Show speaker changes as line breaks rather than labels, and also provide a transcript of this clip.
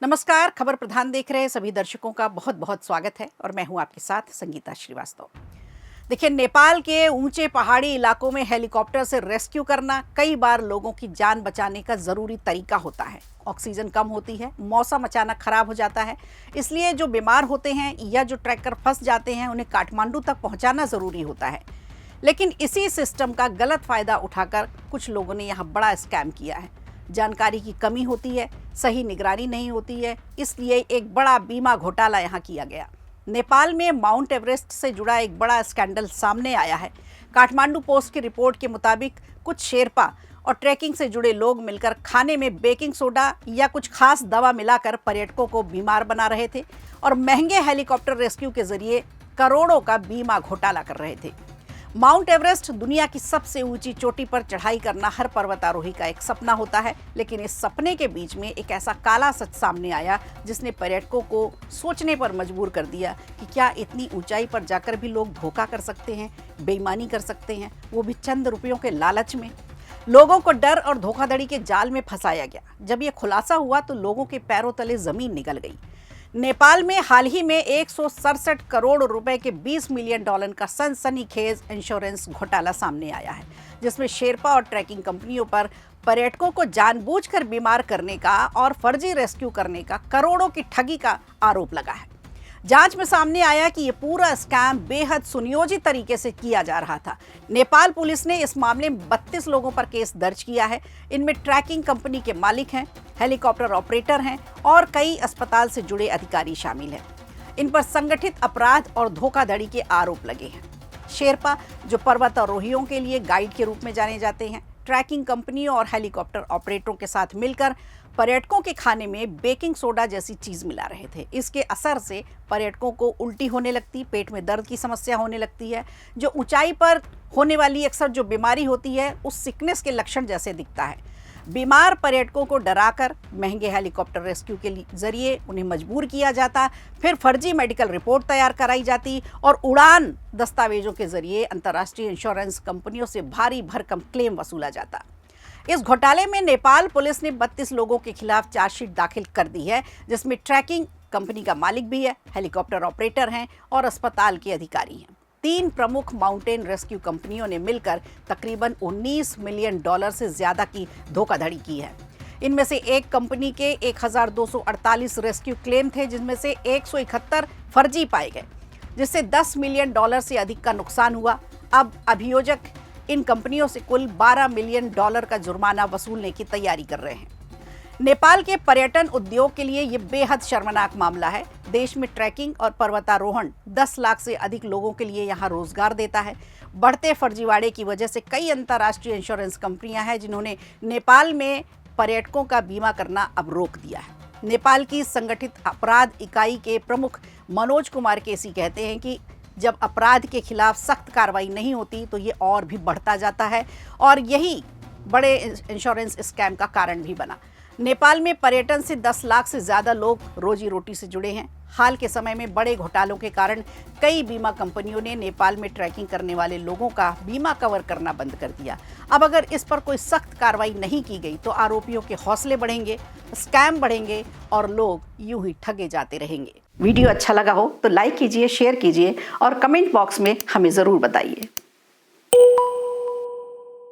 नमस्कार। खबर प्रधान देख रहे सभी दर्शकों का बहुत बहुत स्वागत है और मैं हूं आपके साथ संगीता श्रीवास्तव। देखिए, नेपाल के ऊंचे पहाड़ी इलाकों में हेलीकॉप्टर से रेस्क्यू करना कई बार लोगों की जान बचाने का ज़रूरी तरीका होता है। ऑक्सीजन कम होती है, मौसम अचानक खराब हो जाता है, इसलिए जो बीमार होते हैं या जो ट्रैक कर फंस जाते हैं उन्हें काठमांडू तक पहुँचाना ज़रूरी होता है। लेकिन इसी सिस्टम का गलत फ़ायदा उठाकर कुछ लोगों ने यहाँ बड़ा स्कैम किया है। जानकारी की कमी होती है, सही निगरानी नहीं होती है, इसलिए एक बड़ा बीमा घोटाला यहाँ किया गया। नेपाल में माउंट एवरेस्ट से जुड़ा एक बड़ा स्कैंडल सामने आया है। काठमांडू पोस्ट की रिपोर्ट के मुताबिक कुछ शेरपा और ट्रैकिंग से जुड़े लोग मिलकर खाने में बेकिंग सोडा या कुछ खास दवा मिलाकर पर्यटकों को बीमार बना रहे थे और महंगे हेलीकॉप्टर रेस्क्यू के जरिए करोड़ों का बीमा घोटाला कर रहे थे। माउंट एवरेस्ट दुनिया की सबसे ऊंची चोटी पर चढ़ाई करना हर पर्वतारोही का एक सपना होता है, लेकिन इस सपने के बीच में एक ऐसा काला सच सामने आया जिसने पर्यटकों को सोचने पर मजबूर कर दिया कि क्या इतनी ऊंचाई पर जाकर भी लोग धोखा कर सकते हैं, बेईमानी कर सकते हैं, वो भी चंद रुपयों के लालच में। लोगों को डर और धोखाधड़ी के जाल में फंसाया गया। जब ये खुलासा हुआ तो लोगों के पैरों तले जमीन निकल गई। नेपाल में हाल ही में 167 करोड़ रुपए के $20 मिलियन का सनसनीखेज इंश्योरेंस घोटाला सामने आया है, जिसमें शेरपा और ट्रैकिंग कंपनियों पर पर्यटकों को जानबूझकर बीमार करने का और फर्जी रेस्क्यू करने का करोड़ों की ठगी का आरोप लगा है। जांच में सामने आया कि ये पूरा स्कैम बेहद सुनियोजित तरीके से किया जा रहा था। नेपाल पुलिस ने इस मामले में 32 लोगों पर केस दर्ज किया है। इनमें ट्रैकिंग कंपनी के मालिक हैं, हेलीकॉप्टर ऑपरेटर हैं और कई अस्पताल से जुड़े अधिकारी शामिल हैं। इन पर संगठित अपराध और धोखाधड़ी के आरोप लगे हैं। शेरपा, जो पर्वतारोहियों के लिए गाइड के रूप में जाने जाते हैं, ट्रैकिंग कंपनियों और हेलीकॉप्टर ऑपरेटरों के साथ मिलकर पर्यटकों के खाने में बेकिंग सोडा जैसी चीज मिला रहे थे। इसके असर से पर्यटकों को उल्टी होने लगती, पेट में दर्द की समस्या होने लगती है, जो ऊंचाई पर होने वाली अक्सर जो बीमारी होती है उस सिकनेस के लक्षण जैसे दिखता है। बीमार पर्यटकों को डराकर महंगे हेलीकॉप्टर रेस्क्यू के जरिए उन्हें मजबूर किया जाता, फिर फर्जी मेडिकल रिपोर्ट तैयार कराई जाती और उड़ान दस्तावेजों के जरिए अंतर्राष्ट्रीय इंश्योरेंस कंपनियों से भारी भरकम क्लेम वसूला जाता। इस घोटाले में नेपाल पुलिस ने 32 लोगों के खिलाफ चार्जशीट दाखिल कर दी है, जिसमें ट्रैकिंग कंपनी का मालिक भी है, हेलीकॉप्टर ऑपरेटर हैं और अस्पताल के अधिकारी हैं। 3 प्रमुख माउंटेन रेस्क्यू कंपनियों ने मिलकर तकरीबन $19 मिलियन से ज्यादा की धोखाधड़ी की है। इनमें से एक कंपनी के 1248 रेस्क्यू क्लेम थे, जिसमें से 171 फर्जी पाए गए, जिससे $10 मिलियन से अधिक का नुकसान हुआ। अब अभियोजक इन कंपनियों से कुल $12 मिलियन का जुर्माना वसूलने की तैयारी कर रहे हैं। नेपाल के पर्यटन उद्योग के लिए ये बेहद शर्मनाक मामला है। देश में ट्रैकिंग और पर्वतारोहण 10 लाख से अधिक लोगों के लिए यहाँ रोजगार देता है। बढ़ते फर्जीवाड़े की वजह से कई अंतर्राष्ट्रीय इंश्योरेंस कंपनियां हैं जिन्होंने नेपाल में पर्यटकों का बीमा करना अब रोक दिया है। नेपाल की संगठित अपराध इकाई के प्रमुख मनोज कुमार केसी कहते हैं कि जब अपराध के खिलाफ सख्त कार्रवाई नहीं होती तो ये और भी बढ़ता जाता है और यही बड़े इंश्योरेंस स्कैम का कारण भी बना। नेपाल में पर्यटन से 10 लाख से ज़्यादा लोग रोजी रोटी से जुड़े हैं। हाल के समय में बड़े घोटालों के कारण कई बीमा कंपनियों ने नेपाल में ट्रैकिंग करने वाले लोगों का बीमा कवर करना बंद कर दिया। अब अगर इस पर कोई सख्त कार्रवाई नहीं की गई तो आरोपियों के हौसले बढ़ेंगे, स्कैम बढ़ेंगे और लोग यूं ही ठगे जाते रहेंगे। वीडियो अच्छा लगा हो तो लाइक कीजिए, शेयर कीजिए और कमेंट बॉक्स में हमें ज़रूर बताइए।